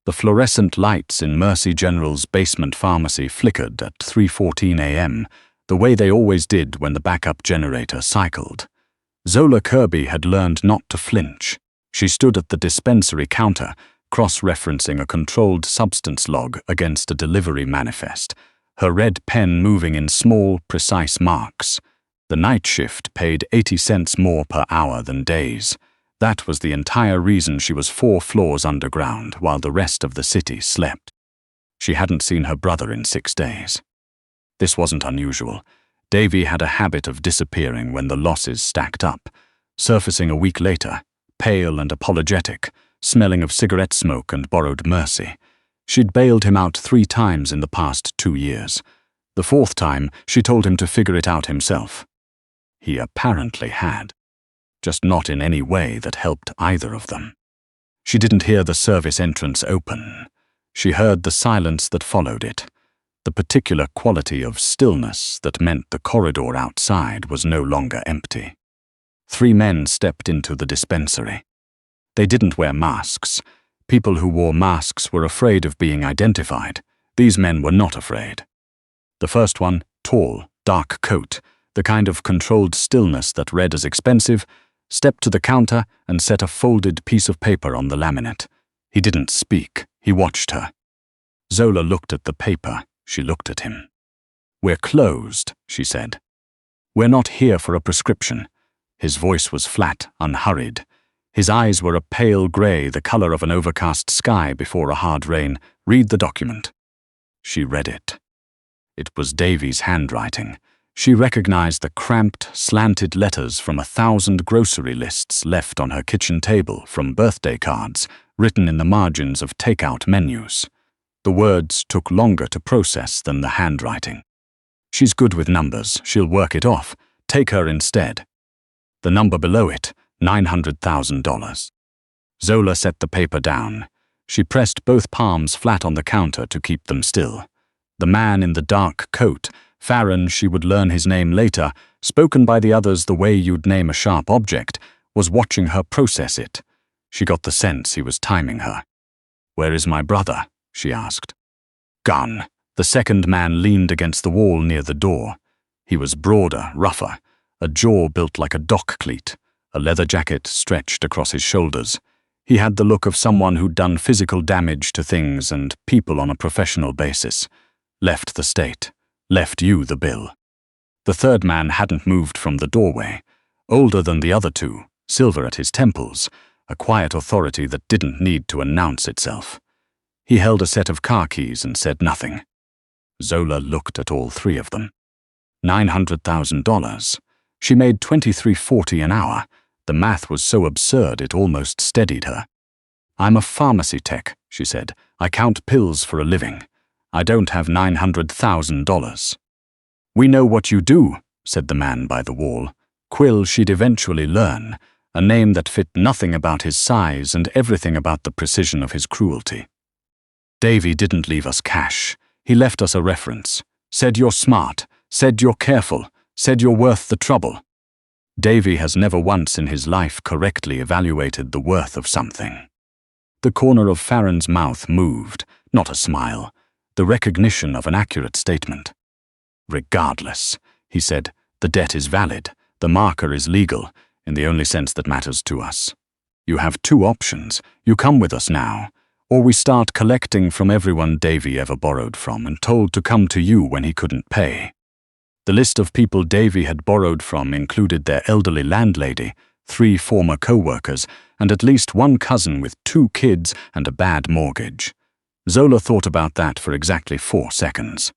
The fluorescent lights in Mercy General's basement pharmacy flickered at 3:14 a.m., the way they always did when the backup generator cycled. Zola Kirby had learned not to flinch. She stood at the dispensary counter, cross-referencing a controlled substance log against a delivery manifest, her red pen moving in small, precise marks. The night shift paid 80 cents more per hour than days. That was the entire reason she was 4 floors underground while the rest of the city slept. She hadn't seen her brother in 6 days. This wasn't unusual. Davy had a habit of disappearing when the losses stacked up, surfacing a week later, pale and apologetic, smelling of cigarette smoke and borrowed mercy. She'd bailed him out 3 times in the past 2 years. The 4th time, she told him to figure it out himself. He apparently had. Just not in any way that helped either of them. She didn't hear the service entrance open. She heard the silence that followed it, the particular quality of stillness that meant the corridor outside was no longer empty. 3 men stepped into the dispensary. They didn't wear masks. People who wore masks were afraid of being identified. These men were not afraid. The first one, tall, dark coat, the kind of controlled stillness that read as expensive, stepped to the counter and set a folded piece of paper on the laminate. He didn't speak. He watched her. Zola looked at the paper. She looked at him. "We're closed," she said. "We're not here for a prescription." His voice was flat, unhurried. His eyes were a pale gray, the color of an overcast sky before a hard rain. "Read the document." She read it. It was Davy's handwriting. She recognized the cramped, slanted letters from 1,000 grocery lists left on her kitchen table from birthday cards, written in the margins of takeout menus. The words took longer to process than the handwriting. "She's good with numbers. She'll work it off. Take her instead." The number below it, $900,000. Zola set the paper down. She pressed both palms flat on the counter to keep them still. The man in the dark coat, Farron, she would learn his name later, spoken by the others the way you'd name a sharp object, was watching her process it. She got the sense he was timing her. "Where is my brother?" she asked. "Gone." The second man leaned against the wall near the door. He was broader, rougher, a jaw built like a dock cleat, a leather jacket stretched across his shoulders. He had the look of someone who'd done physical damage to things and people on a professional basis. Left the state. Left you the bill. The third man hadn't moved from the doorway. Older than the other 2, silver at his temples, a quiet authority that didn't need to announce itself. He held a set of car keys and said nothing. Zola looked at all 3 of them. $900,000. She made $23.40 an hour. The math was so absurd it almost steadied her. "I'm a pharmacy tech," she said. "I count pills for a living. I don't have $900,000. "We know what you do," said the man by the wall. Quill she'd eventually learn, a name that fit nothing about his size and everything about the precision of his cruelty. "Davy didn't leave us cash. He left us a reference. Said you're smart, said you're careful, said you're worth the trouble." Davy has never once in his life correctly evaluated the worth of something. The corner of Farron's mouth moved, not a smile, the recognition of an accurate statement. "Regardless," he said, "the debt is valid, the marker is legal, in the only sense that matters to us. You have 2 options. You come with us now, or we start collecting from everyone Davy ever borrowed from and told to come to you when he couldn't pay." The list of people Davy had borrowed from included their elderly landlady, 3 former co-workers, and at least 1 cousin with 2 kids and a bad mortgage. Zola thought about that for exactly 4 seconds.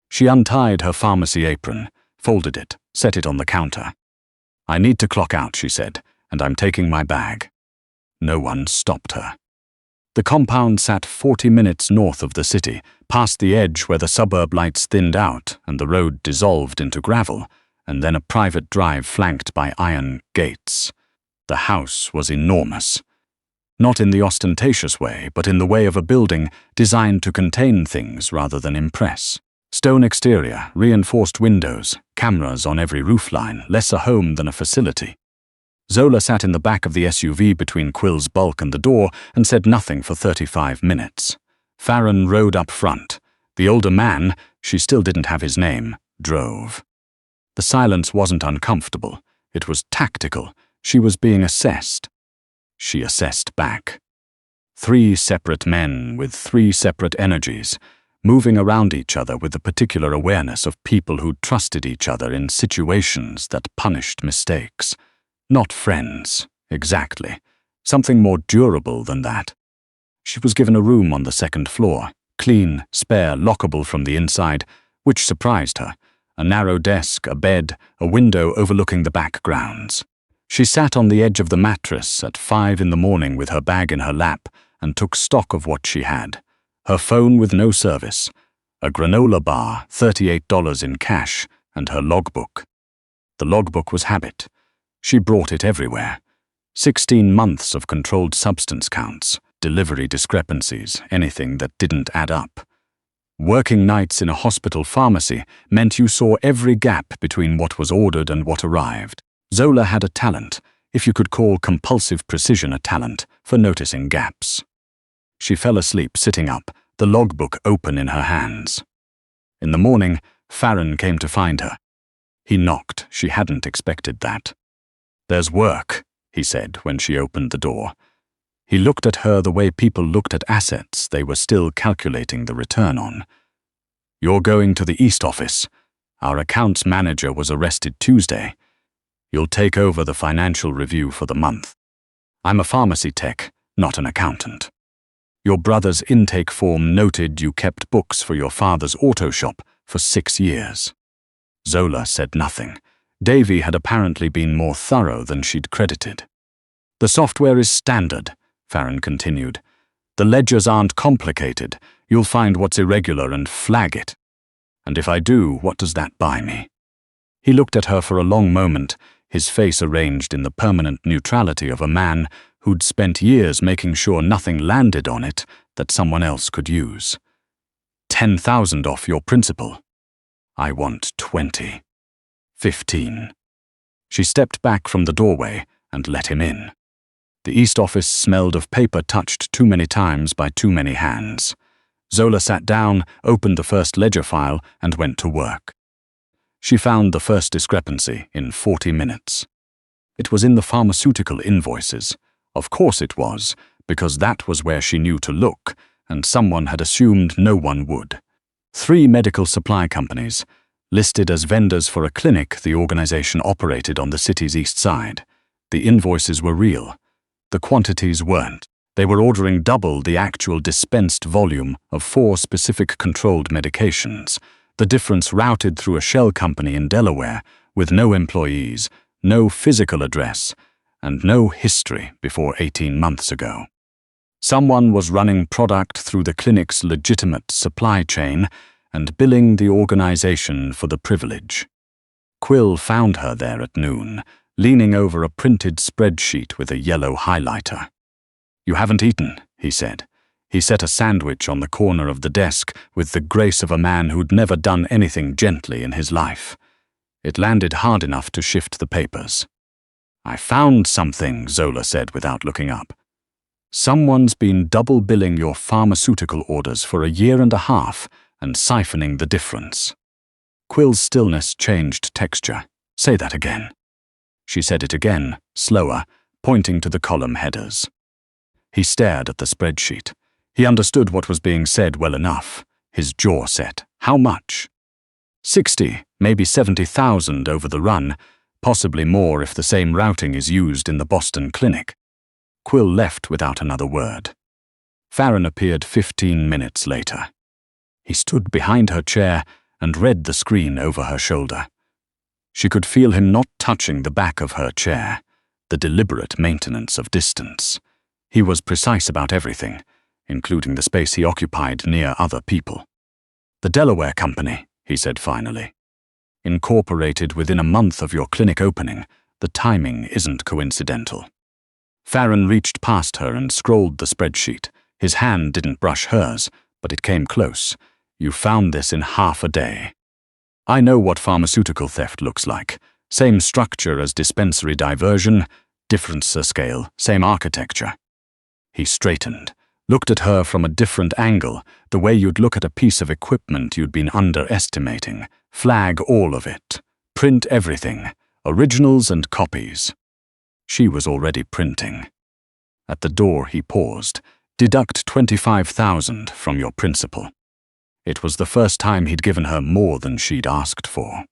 She untied her pharmacy apron, folded it, set it on the counter. "I need to clock out," she said, "and I'm taking my bag." No one stopped her. The compound sat 40 minutes north of the city, past the edge where the suburb lights thinned out and the road dissolved into gravel, and then a private drive flanked by iron gates. The house was enormous. Not in the ostentatious way, but in the way of a building designed to contain things rather than impress. Stone exterior, reinforced windows, cameras on every roofline, less a home than a facility. Zola sat in the back of the SUV between Quill's bulk and the door and said nothing for 35 minutes. Farron rode up front. The older man, she still didn't have his name, drove. The silence wasn't uncomfortable. It was tactical. She was being assessed. She assessed back. 3 separate men with 3 separate energies, moving around each other with the particular awareness of people who trusted each other in situations that punished mistakes. Not friends, exactly. Something more durable than that. She was given a room on the 2nd floor, clean, spare, lockable from the inside, which surprised her. A narrow desk, a bed, a window overlooking the back grounds. She sat on the edge of the mattress at 5 in the morning with her bag in her lap and took stock of what she had. Her phone with no service, a granola bar, $38 in cash, and her logbook. The logbook was habit. She brought it everywhere. 16 months of controlled substance counts, delivery discrepancies, anything that didn't add up. Working nights in a hospital pharmacy meant you saw every gap between what was ordered and what arrived. Zola had a talent, if you could call compulsive precision a talent, for noticing gaps. She fell asleep sitting up, the logbook open in her hands. In the morning, Farron came to find her. He knocked. She hadn't expected that. "There's work," he said when she opened the door. He looked at her the way people looked at assets they were still calculating the return on. "You're going to the East office. Our accounts manager was arrested Tuesday. You'll take over the financial review for the month. I'm a pharmacy tech, not an accountant. Your brother's intake form noted you kept books for your father's auto shop for 6 years." Zola said nothing. Davy had apparently been more thorough than she'd credited. "The software is standard," Farron continued. "The ledgers aren't complicated. You'll find what's irregular and flag it. And if I do, what does that buy me?" He looked at her for a long moment, his face arranged in the permanent neutrality of a man who'd spent years making sure nothing landed on it that someone else could use. 10,000 off your principal. I want 20. 15. She stepped back from the doorway and let him in. The East office smelled of paper touched too many times by too many hands. Zola sat down, opened the first ledger file, and went to work. She found the first discrepancy in 40 minutes. It was in the pharmaceutical invoices. Of course it was, because that was where she knew to look, and someone had assumed no one would. 3 medical supply companies, listed as vendors for a clinic the organization operated on the city's east side. The invoices were real. The quantities weren't. They were ordering double the actual dispensed volume of 4 specific controlled medications. The difference routed through a shell company in Delaware with no employees, no physical address, and no history before 18 months ago. Someone was running product through the clinic's legitimate supply chain and billing the organization for the privilege. Quill found her there at noon, leaning over a printed spreadsheet with a yellow highlighter. "You haven't eaten," he said. He set a sandwich on the corner of the desk with the grace of a man who'd never done anything gently in his life. It landed hard enough to shift the papers. "I found something," Zola said without looking up. "Someone's been double billing your pharmaceutical orders for 1.5 years and siphoning the difference." Quill's stillness changed texture. "Say that again." She said it again, slower, pointing to the column headers. He stared at the spreadsheet. He understood what was being said well enough. His jaw set. How much? 60, maybe 70,000 over the run, possibly more if the same routing is used in the Boston clinic. Quill left without another word. Farron appeared 15 minutes later. He stood behind her chair and read the screen over her shoulder. She could feel him not touching the back of her chair, the deliberate maintenance of distance. He was precise about everything, including the space he occupied near other people. "The Delaware company," he said finally. "Incorporated within a month of your clinic opening, the timing isn't coincidental." Farron reached past her and scrolled the spreadsheet. His hand didn't brush hers, but it came close. "You found this in half a day. I know what pharmaceutical theft looks like. Same structure as dispensary diversion, different scale, same architecture. He straightened, looked at her from a different angle, the way you'd look at a piece of equipment you'd been underestimating. Flag all of it. Print everything, originals and copies. She was already printing. At the door he paused. Deduct 25,000 from your principal. It was the first time he'd given her more than she'd asked for.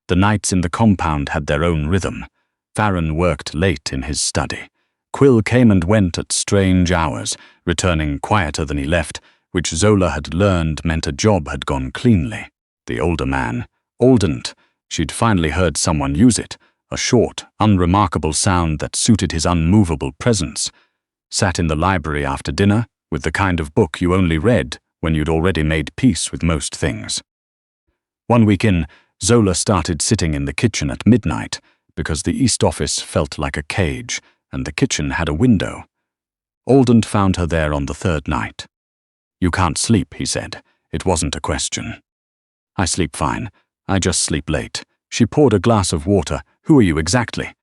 The nights in the compound had their own rhythm. Farron worked late in his study. Quill came and went at strange hours, returning quieter than he left, which Zola had learned meant a job had gone cleanly. The older man, Aldent, she'd finally heard someone use it, a short, unremarkable sound that suited his unmovable presence, sat in the library after dinner with the kind of book you only read when you'd already made peace with most things. One week in, Zola started sitting in the kitchen at midnight because the East office felt like a cage and the kitchen had a window. Aldent found her there on the third night. "You can't sleep," he said. It wasn't a question. "I sleep fine. I just sleep late." She poured a glass of water. "Who are you exactly?"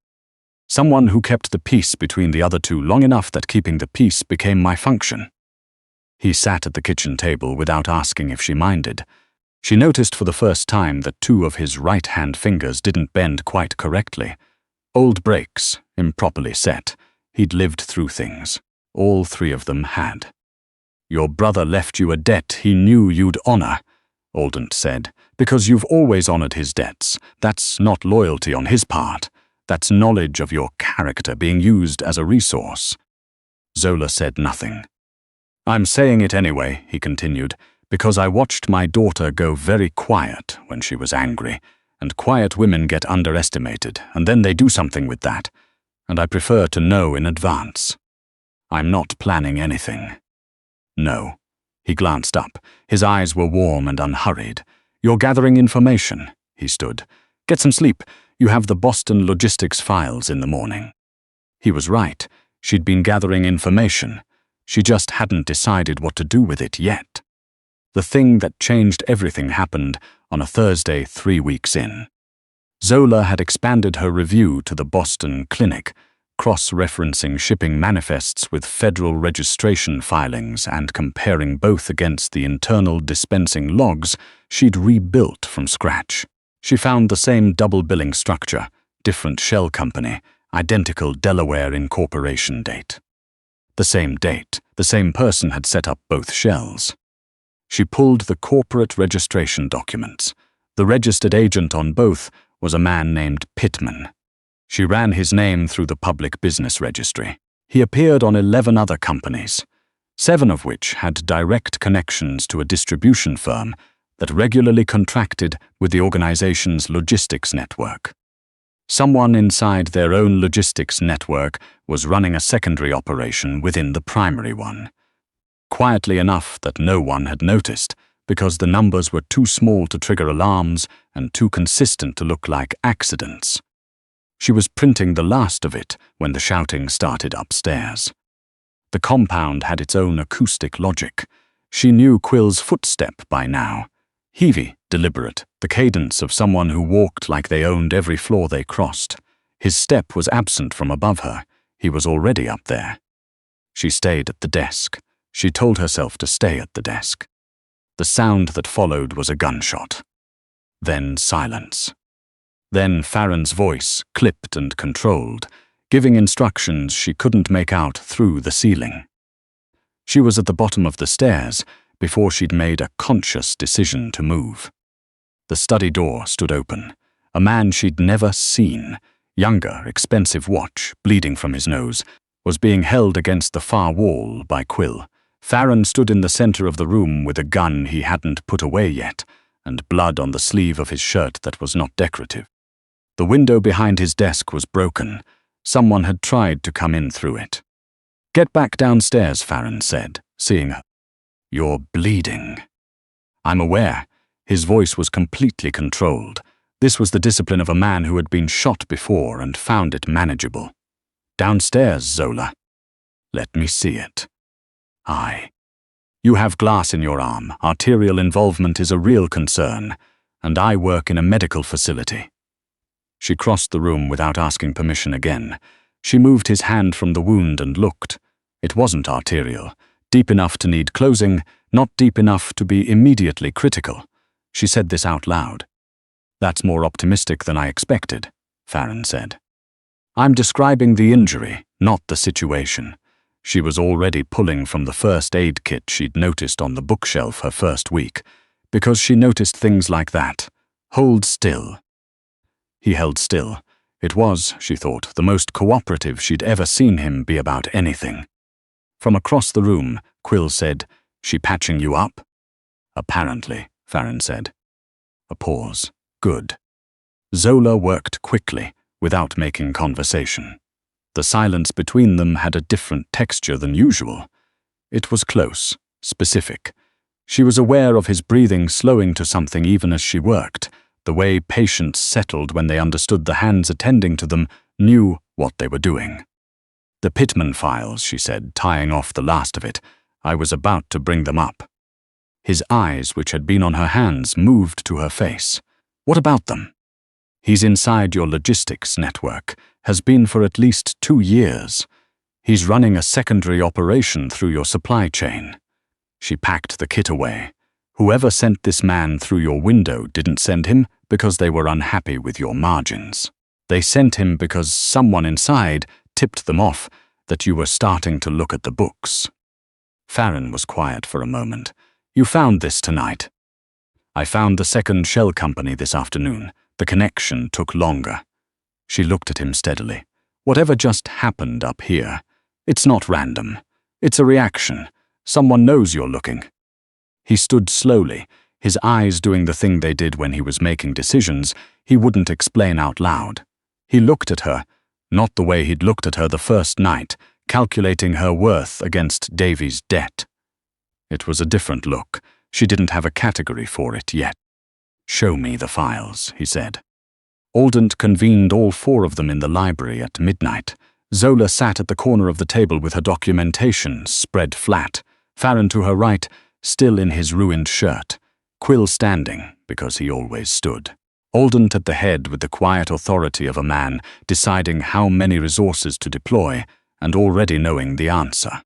"Someone who kept the peace between the other two long enough that keeping the peace became my function." He sat at the kitchen table without asking if she minded. She noticed for the first time that two of his right-hand fingers didn't bend quite correctly. Old breaks, improperly set. He'd lived through things. All three of them had. "Your brother left you a debt he knew you'd honor," Aldent said, "because you've always honored his debts. That's not loyalty on his part. That's knowledge of your character being used as a resource." Zola said nothing. "I'm saying it anyway," he continued, "because I watched my daughter go very quiet when she was angry, and quiet women get underestimated, and then they do something with that, and I prefer to know in advance. I'm not planning anything." "No." He glanced up. His eyes were warm and unhurried. "You're gathering information," he stood. "Get some sleep. You have the Boston logistics files in the morning." He was right. She'd been gathering information. She just hadn't decided what to do with it yet. The thing that changed everything happened on a Thursday 3 weeks in. Zola had expanded her review to the Boston clinic, cross-referencing shipping manifests with federal registration filings and comparing both against the internal dispensing logs she'd rebuilt from scratch. She found the same double billing structure, different shell company, identical Delaware incorporation date. The same date, the same person had set up both shells. She pulled the corporate registration documents. The registered agent on both was a man named Pittman. She ran his name through the public business registry. He appeared on 11 other companies, 7 of which had direct connections to a distribution firm that regularly contracted with the organization's logistics network. Someone inside their own logistics network was running a secondary operation within the primary one. Quietly enough that no one had noticed, because the numbers were too small to trigger alarms and too consistent to look like accidents. She was printing the last of it when the shouting started upstairs. The compound had its own acoustic logic. She knew Quill's footstep by now. Heavy, deliberate, the cadence of someone who walked like they owned every floor they crossed. His step was absent from above her. He was already up there. She stayed at the desk. She told herself to stay at the desk. The sound that followed was a gunshot. Then silence. Then Farron's voice, clipped and controlled, giving instructions she couldn't make out through the ceiling. She was at the bottom of the stairs before she'd made a conscious decision to move. The study door stood open. A man she'd never seen, younger, expensive watch, bleeding from his nose, was being held against the far wall by Quill. Farron stood in the center of the room with a gun he hadn't put away yet, and blood on the sleeve of his shirt that was not decorative. The window behind his desk was broken. Someone had tried to come in through it. "Get back downstairs," Farron said, seeing her. "You're bleeding." "I'm aware." His voice was completely controlled. This was the discipline of a man who had been shot before and found it manageable. "Downstairs, Zola." "Let me see it." "Aye. You have glass in your arm. Arterial involvement is a real concern, and I work in a medical facility." She crossed the room without asking permission again. She moved his hand from the wound and looked. It wasn't arterial, deep enough to need closing, not deep enough to be immediately critical. She said this out loud. "That's more optimistic than I expected," Farron said. "I'm describing the injury, not the situation." She was already pulling from the first aid kit she'd noticed on the bookshelf her first week, because she noticed things like that. Hold still. He held still. It was, she thought, the most cooperative she'd ever seen him be about anything. From across the room, Quill said, "She patching you up?" "Apparently," Farron said. A pause. Good. Zola worked quickly, without making conversation. The silence between them had a different texture than usual. It was close, specific. She was aware of his breathing slowing to something even as she worked. The way patients settled when they understood the hands attending to them knew what they were doing. "The Pittman files," she said, tying off the last of it. "I was about to bring them up." His eyes, which had been on her hands, moved to her face. "What about them?" "He's inside your logistics network, has been for at least 2 years. He's running a secondary operation through your supply chain." She packed the kit away. "Whoever sent this man through your window didn't send him because they were unhappy with your margins. They sent him because someone inside tipped them off that you were starting to look at the books." Farron was quiet for a moment. "You found this tonight?" "I found the second shell company this afternoon. The connection took longer." She looked at him steadily. "Whatever just happened up here, it's not random. It's a reaction. Someone knows you're looking." He stood slowly, his eyes doing the thing they did when he was making decisions he wouldn't explain out loud. He looked at her, not the way he'd looked at her the first night, calculating her worth against Davy's debt. It was a different look. She didn't have a category for it yet. "Show me the files," he said. Auditing convened all 4 of them in the library at midnight. Zola sat at the corner of the table with her documentation spread flat, Farron to her right, still in his ruined shirt, Quill standing, because he always stood. Auditing at the head with the quiet authority of a man deciding how many resources to deploy and already knowing the answer.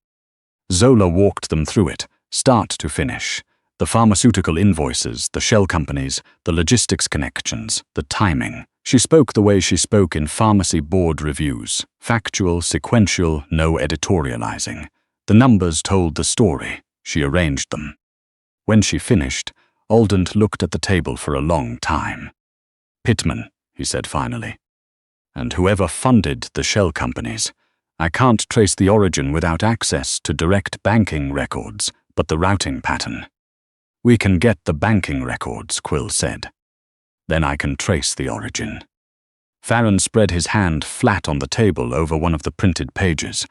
Zola walked them through it, start to finish. The pharmaceutical invoices, the shell companies, the logistics connections, the timing. She spoke the way she spoke in pharmacy board reviews, factual, sequential, no editorializing. The numbers told the story. She arranged them. When she finished, Auditing looked at the table for a long time. "Pittman," he said finally. "And whoever funded the shell companies. I can't trace the origin without access to direct banking records, but the routing pattern." "We can get the banking records," Quill said. "Then I can trace the origin." Farron spread his hand flat on the table over one of the printed pages.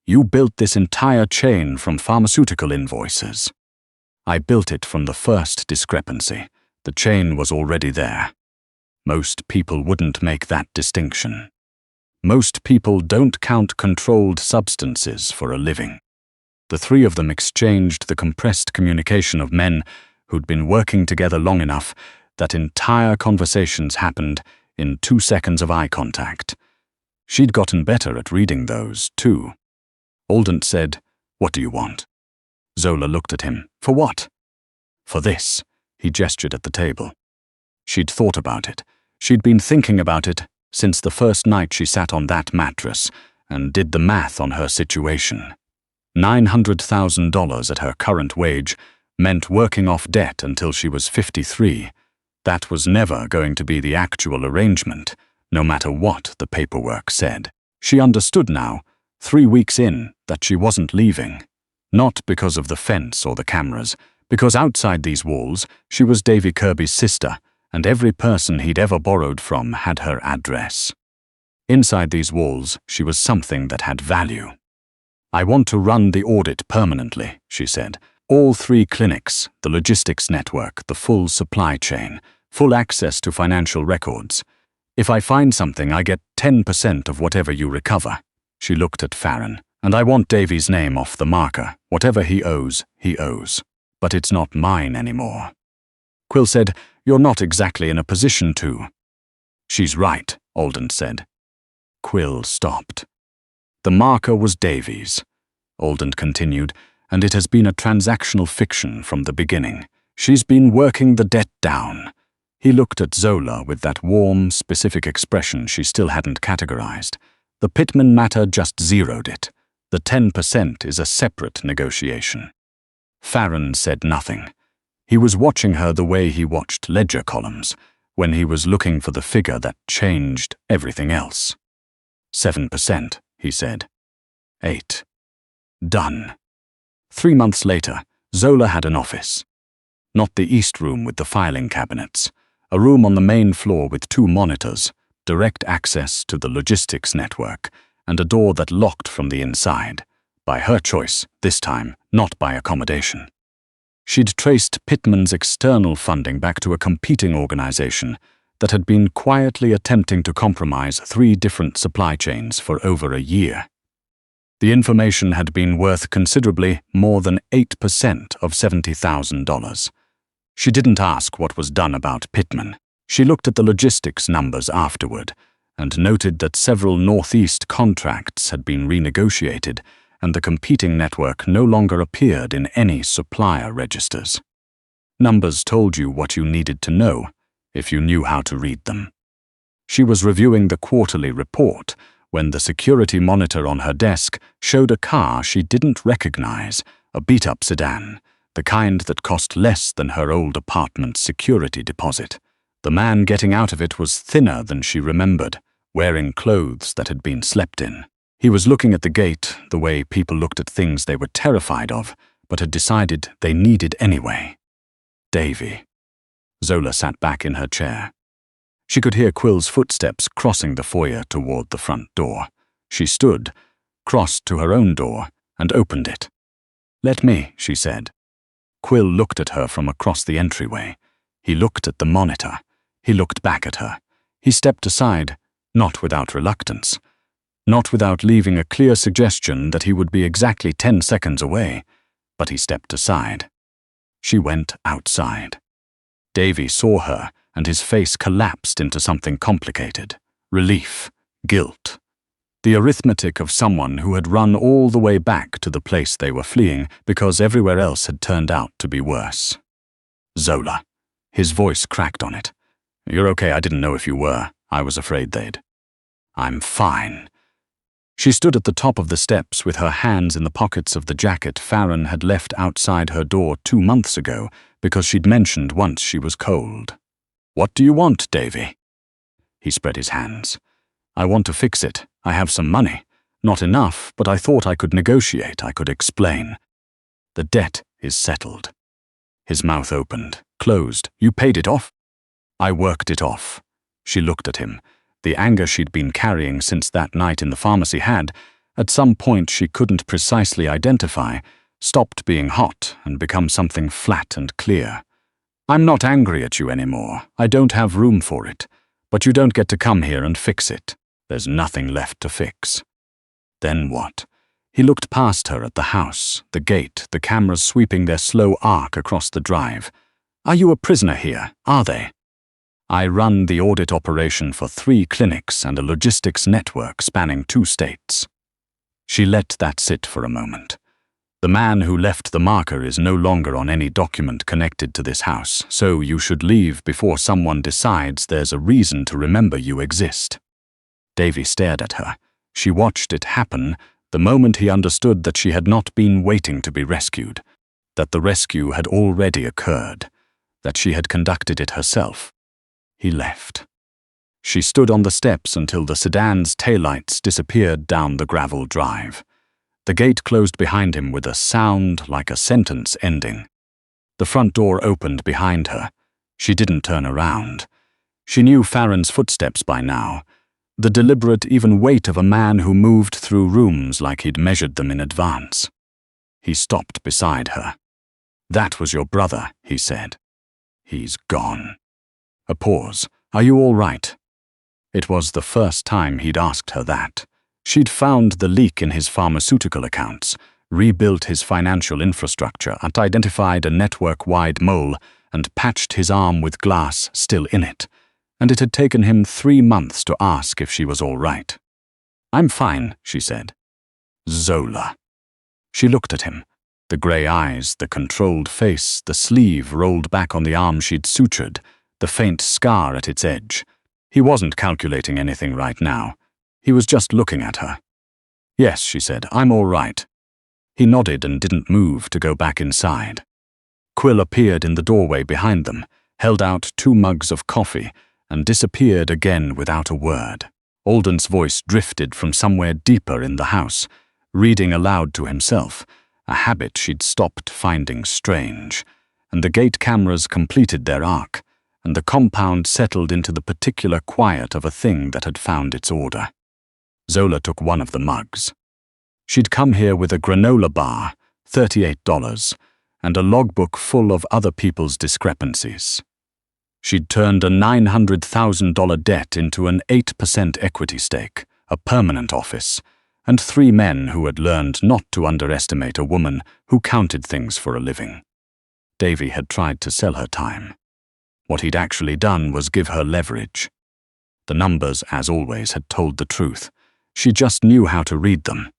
"You built this entire chain from pharmaceutical invoices." "I built it from the first discrepancy. The chain was already there." Most people wouldn't make that distinction. Most people don't count controlled substances for a living. The 3 of them exchanged the compressed communication of men who'd been working together long enough that entire conversations happened in 2 seconds of eye contact. She'd gotten better at reading those, too. Auditing said, "What do you want?" Zola looked at him. "For what?" "For this." He gestured at the table. She'd thought about it. She'd been thinking about it since the first night she sat on that mattress and did the math on her situation. $900,000 at her current wage meant working off debt until she was 53. That was never going to be the actual arrangement, no matter what the paperwork said. She understood now, 3 weeks in, that she wasn't leaving. Not because of the fence or the cameras, because outside these walls, she was Davy Kirby's sister, and every person he'd ever borrowed from had her address. Inside these walls, she was something that had value. "I want to run the audit permanently," she said. "All 3 clinics, the logistics network, the full supply chain, full access to financial records. If I find something, I get 10% of whatever you recover." She looked at Farron. "And I want Davy's name off the marker. Whatever he owes, he owes. But it's not mine anymore." Quill said, "You're not exactly in a position to." "She's right," Auditing said. Quill stopped. The marker was Davy's, Alden continued, and it has been a transactional fiction from the beginning. She's been working the debt down. He looked at Zola with that warm, specific expression she still hadn't categorized. The Pittman matter just zeroed it. The 10% is a separate negotiation. Farron said nothing. He was watching her the way he watched ledger columns, when he was looking for the figure that changed everything else. 7%, he said. 8. Done. 3 months later, Zola had an office. Not the East Room with the filing cabinets. A room on the main floor with 2 monitors, direct access to the logistics network, and a door that locked from the inside. By her choice, this time, not by accommodation. She'd traced Pittman's external funding back to a competing organization that had been quietly attempting to compromise 3 different supply chains for over a year. The information had been worth considerably more than 8% of $70,000. She didn't ask what was done about Pittman. She looked at the logistics numbers afterward and noted that several Northeast contracts had been renegotiated and the competing network no longer appeared in any supplier registers. Numbers told you what you needed to know, if you knew how to read them. She was reviewing the quarterly report when the security monitor on her desk showed a car she didn't recognize, a beat-up sedan, the kind that cost less than her old apartment's security deposit. The man getting out of it was thinner than she remembered, wearing clothes that had been slept in. He was looking at the gate the way people looked at things they were terrified of, but had decided they needed anyway. Davy. Zola sat back in her chair. She could hear Quill's footsteps crossing the foyer toward the front door. She stood, crossed to her own door, and opened it. "Let me," she said. Quill looked at her from across the entryway. He looked at the monitor. He looked back at her. He stepped aside, not without reluctance. Not without leaving a clear suggestion that he would be exactly 10 seconds away, but he stepped aside. She went outside. Davy saw her, and his face collapsed into something complicated. Relief, guilt. The arithmetic of someone who had run all the way back to the place they were fleeing because everywhere else had turned out to be worse. Zola. His voice cracked on it. "You're okay, I didn't know if you were. I was afraid they'd." "I'm fine." She stood at the top of the steps with her hands in the pockets of the jacket Farron had left outside her door 2 months ago because she'd mentioned once she was cold. "What do you want, Davy?" He spread his hands. "I want to fix it. I have some money. Not enough, but I thought I could negotiate, I could explain. The debt is settled." His mouth opened, closed. "You paid it off?" "I worked it off." She looked at him. The anger she'd been carrying since that night in the pharmacy had, at some point she couldn't precisely identify, stopped being hot and become something flat and clear. "I'm not angry at you anymore. I don't have room for it. But you don't get to come here and fix it. There's nothing left to fix." Then what? He looked past her at the house, the gate, the cameras sweeping their slow arc across the drive. "Are you a prisoner here? Are they?" "I run the audit operation for 3 clinics and a logistics network spanning 2 states. She let that sit for a moment. "The man who left the marker is no longer on any document connected to this house, so you should leave before someone decides there's a reason to remember you exist." Davy stared at her. She watched it happen the moment he understood that she had not been waiting to be rescued, that the rescue had already occurred, that she had conducted it herself. He left. She stood on the steps until the sedan's taillights disappeared down the gravel drive. The gate closed behind him with a sound like a sentence ending. The front door opened behind her. She didn't turn around. She knew Farron's footsteps by now, the deliberate even weight of a man who moved through rooms like he'd measured them in advance. He stopped beside her. "That was your brother," he said. "He's gone." A pause. "Are you all right?" It was the first time he'd asked her that. She'd found the leak in his pharmaceutical accounts, rebuilt his financial infrastructure, and identified a network-wide mole and patched his arm with glass still in it. And it had taken him 3 months to ask if she was all right. "I'm fine," she said. Zola. She looked at him. The grey eyes, the controlled face, the sleeve rolled back on the arm she'd sutured, the faint scar at its edge. He wasn't calculating anything right now. He was just looking at her. "Yes," she said, "I'm all right." He nodded and didn't move to go back inside. Quill appeared in the doorway behind them, held out 2 mugs of coffee, and disappeared again without a word. Alden's voice drifted from somewhere deeper in the house, reading aloud to himself, a habit she'd stopped finding strange, and the gate cameras completed their arc, and the compound settled into the particular quiet of a thing that had found its order. Zola took one of the mugs. She'd come here with a granola bar, $38, and a logbook full of other people's discrepancies. She'd turned a $900,000 debt into an 8% equity stake, a permanent office, and 3 men who had learned not to underestimate a woman who counted things for a living. Davy had tried to sell her time. What he'd actually done was give her leverage. The numbers, as always, had told the truth. She just knew how to read them.